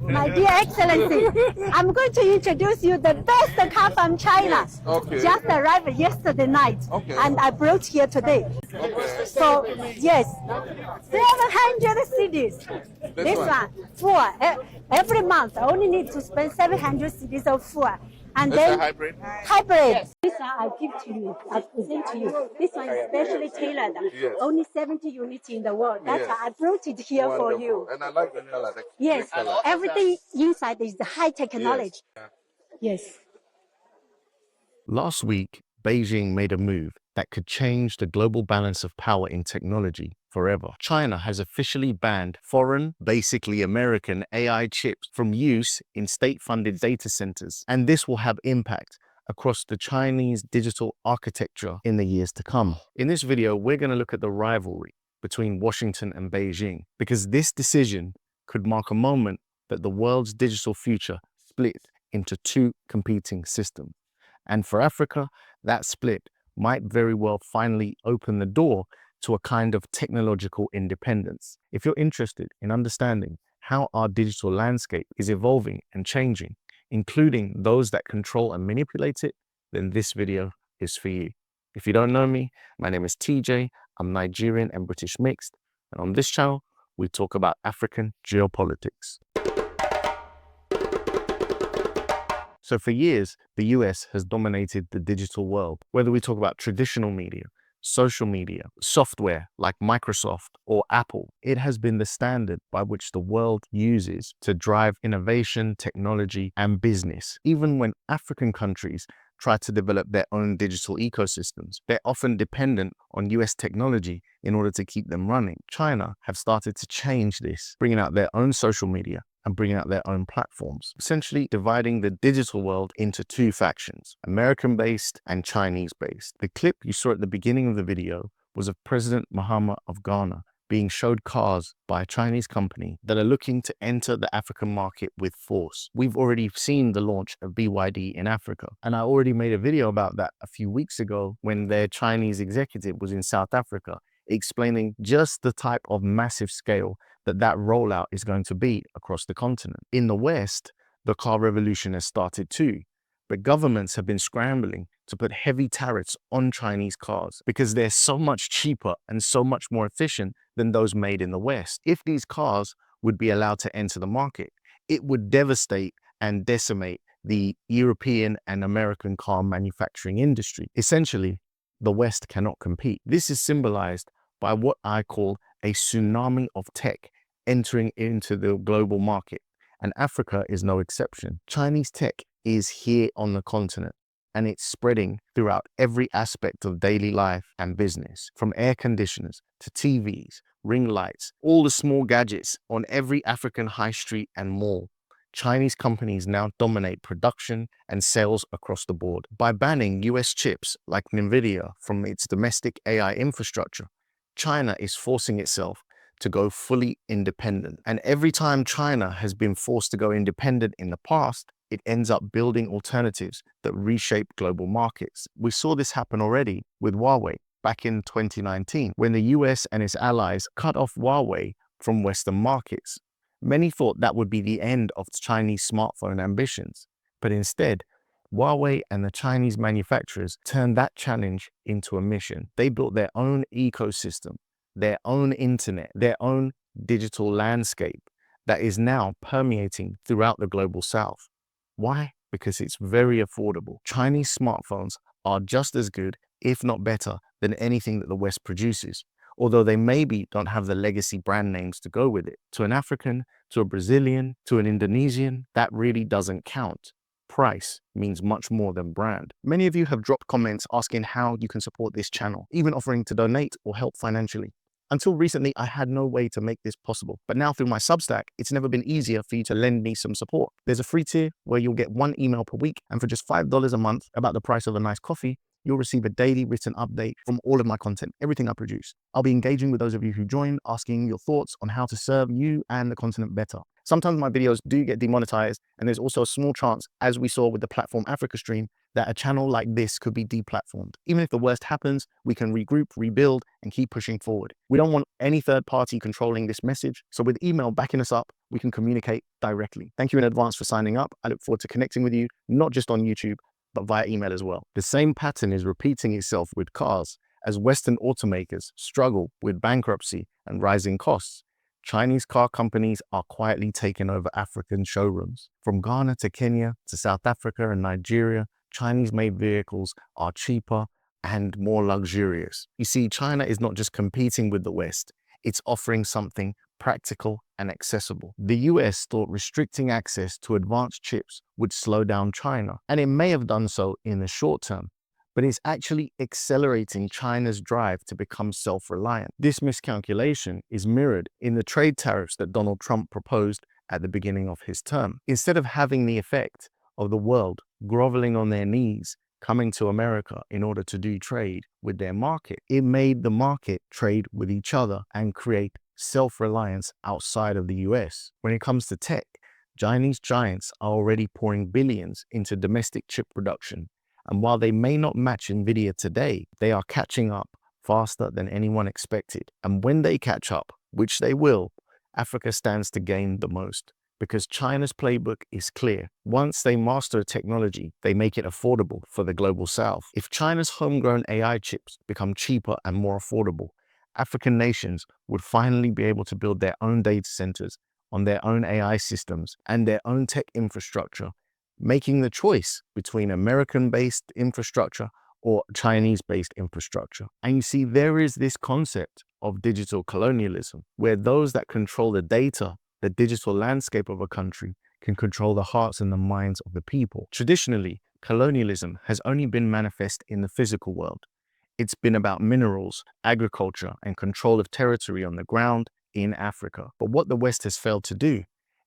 My dear Excellency, I'm going to introduce you the best car from China. Yes, okay. Just arrived yesterday night, Okay. and I brought here today. Okay. So yes, 700 cities. This one, full. Every month, I only need to spend 700 cities of fuel. And That's then a hybrid? Hybrid. Yes. This one I give to you. I present to you. This one is specially tailored. Yes. Only 70 units in the world. That's Yes. why I brought it here for Wonderful. you. And I like the color. The Yes. color. Everything inside is the high technology. Yes. Last week, Beijing made a move that could change the global balance of power in technology forever. China has officially banned foreign, basically American AI chips from use in state-funded data centers. And this will have impact across the Chinese digital architecture in the years to come. In this video, we're going to look at the rivalry between Washington and Beijing, because this decision could mark a moment that the world's digital future split into two competing systems. And for Africa, that split might very well finally open the door to a kind of technological independence. If you're interested in understanding how our digital landscape is evolving and changing, including those that control and manipulate it, then this video is for you. If you don't know me, my name is TJ. I'm Nigerian and British mixed. And on this channel, we talk about African geopolitics. So for years, the US has dominated the digital world. Whether we talk about traditional media, social media, software like Microsoft or Apple, it has been the standard by which the world uses to drive innovation, technology, and business. Even when African countries try to develop their own digital ecosystems, they're often dependent on US technology in order to keep them running. China have started to change this, bringing out their own social media and bringing out their own platforms, essentially dividing the digital world into two factions, American-based and Chinese-based. The clip you saw at the beginning of the video was of President Mahama of Ghana being showed cars by a Chinese company that are looking to enter the African market with force. We've already seen the launch of BYD in Africa, and I already made a video about that a few weeks ago when their Chinese executive was in South Africa, explaining just the type of massive scale that rollout is going to be across the continent. In the West, the car revolution has started too, but governments have been scrambling to put heavy tariffs on Chinese cars because they're so much cheaper and so much more efficient than those made in the West. If these cars would be allowed to enter the market, it would devastate and decimate the European and American car manufacturing industry. Essentially, the West cannot compete. This is symbolized by what I call a tsunami of tech entering into the global market, and Africa is no exception. Chinese tech is here on the continent, and it's spreading throughout every aspect of daily life and business, from air conditioners to TVs, ring lights, all the small gadgets on every African high street and mall. Chinese companies now dominate production and sales across the board. By banning US chips like NVIDIA from its domestic AI infrastructure, China is forcing itself to go fully independent. And every time China has been forced to go independent in the past, it ends up building alternatives that reshape global markets. We saw this happen already with Huawei back in 2019, when the US and its allies cut off Huawei from Western markets. Many thought that would be the end of Chinese smartphone ambitions, but instead, Huawei and the Chinese manufacturers turned that challenge into a mission. They built their own ecosystem, their own internet, their own digital landscape that is now permeating throughout the global south. Why? Because it's very affordable. Chinese smartphones are just as good, if not better, than anything that the West produces, although they maybe don't have the legacy brand names to go with it. To an African, to a Brazilian, to an Indonesian, that really doesn't count. Price means much more than brand. Many of you have dropped comments asking how you can support this channel, even offering to donate or help financially. Until recently, I had no way to make this possible. But now through my Substack, it's never been easier for you to lend me some support. There's a free tier where you'll get one email per week, and for just $5 a month, about the price of a nice coffee, you'll receive a daily written update from all of my content, everything I produce. I'll be engaging with those of you who join, asking your thoughts on how to serve you and the continent better. Sometimes my videos do get demonetized, and there's also a small chance, as we saw with the platform Africa stream, that a channel like this could be deplatformed. Even if the worst happens, we can regroup, rebuild, and keep pushing forward. We don't want any third party controlling this message, so with email backing us up, we can communicate directly. Thank you in advance for signing up. I look forward to connecting with you, not just on YouTube, but via email as well. The same pattern is repeating itself with cars. As Western automakers struggle with bankruptcy and rising costs, Chinese car companies are quietly taking over African showrooms. From Ghana to Kenya to South Africa and Nigeria, Chinese-made vehicles are cheaper and more luxurious. You see, China is not just competing with the West, it's offering something practical and accessible. The US thought restricting access to advanced chips would slow down China, and it may have done so in the short term, but it's actually accelerating China's drive to become self-reliant. This miscalculation is mirrored in the trade tariffs that Donald Trump proposed at the beginning of his term. Instead of having the effect of the world groveling on their knees, coming to America in order to do trade with their market, it made the market trade with each other and create self-reliance outside of the US. When it comes to tech, Chinese giants are already pouring billions into domestic chip production. And while they may not match NVIDIA today, they are catching up faster than anyone expected. And when they catch up, which they will, Africa stands to gain the most. Because China's playbook is clear. Once they master a technology, they make it affordable for the global south. If China's homegrown AI chips become cheaper and more affordable, African nations would finally be able to build their own data centers on their own AI systems and their own tech infrastructure, making the choice between American-based infrastructure or Chinese-based infrastructure. And you see, there is this concept of digital colonialism, where those that control the data, the digital landscape of a country, can control the hearts and the minds of the people. Traditionally, colonialism has only been manifest in the physical world. It's been about minerals, agriculture, and control of territory on the ground in Africa. But what the West has failed to do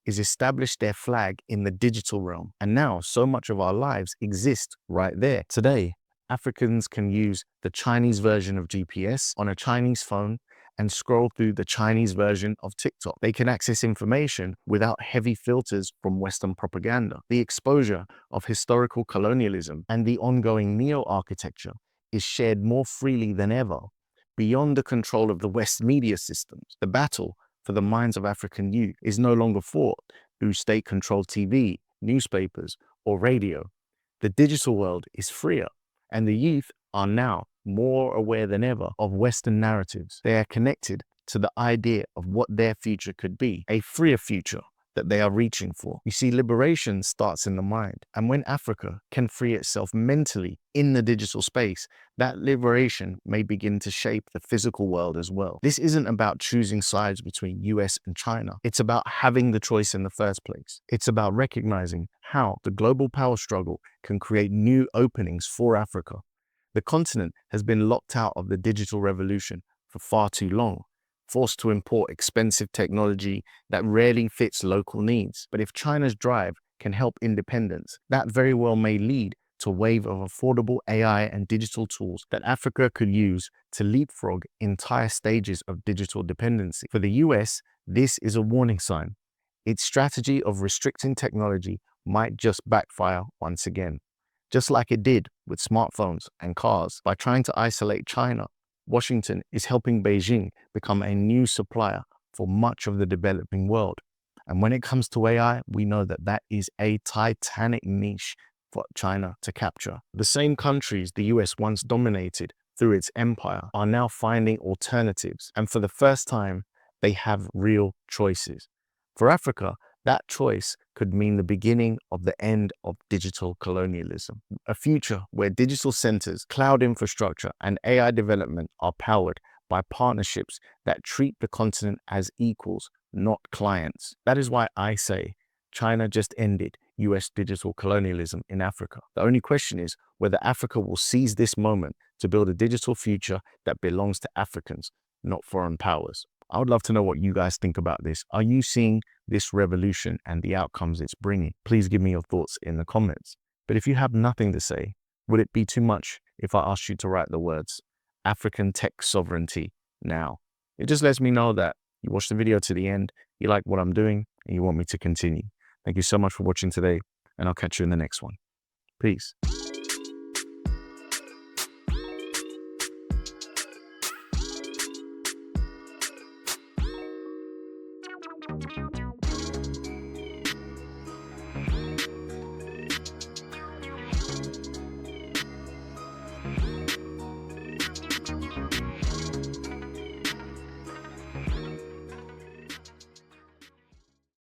is establish their flag in the digital realm. And now so much of our lives exist right there. Today, Africans can use the Chinese version of GPS on a Chinese phone and scroll through the Chinese version of TikTok. They can access information without heavy filters from Western propaganda. The exposure of historical colonialism and the ongoing neo-architecture is shared more freely than ever, beyond the control of the West media systems. The battle for the minds of African youth is no longer fought through state-controlled TV, newspapers, or radio. The digital world is freer, and the youth are now more aware than ever of Western narratives. They are connected to the idea of what their future could be, a freer future that they are reaching for. You see, liberation starts in the mind. And when Africa can free itself mentally in the digital space, that liberation may begin to shape the physical world as well. This isn't about choosing sides between US and China. It's about having the choice in the first place. It's about recognizing how the global power struggle can create new openings for Africa. The continent has been locked out of the digital revolution for far too long, forced to import expensive technology that rarely fits local needs. But if China's drive can help independence, that very well may lead to a wave of affordable AI and digital tools that Africa could use to leapfrog entire stages of digital dependency. For the US, this is a warning sign. Its strategy of restricting technology might just backfire once again. Just like it did with smartphones and cars. By trying to isolate China, Washington is helping Beijing become a new supplier for much of the developing world. And when it comes to AI, we know that that is a titanic niche for China to capture. The same countries the US once dominated through its empire are now finding alternatives. And for the first time, they have real choices. For Africa, that choice could mean the beginning of the end of digital colonialism. A future where digital centers, cloud infrastructure, and AI development are powered by partnerships that treat the continent as equals, not clients. That is why I say China just ended US digital colonialism in Africa. The only question is whether Africa will seize this moment to build a digital future that belongs to Africans, not foreign powers. I would love to know what you guys think about this. Are you seeing this revolution and the outcomes it's bringing? Please give me your thoughts in the comments. But if you have nothing to say, would it be too much if I asked you to write the words African tech sovereignty now? It just lets me know that you watched the video to the end, you like what I'm doing, and you want me to continue. Thank you so much for watching today, and I'll catch you in the next one. Peace.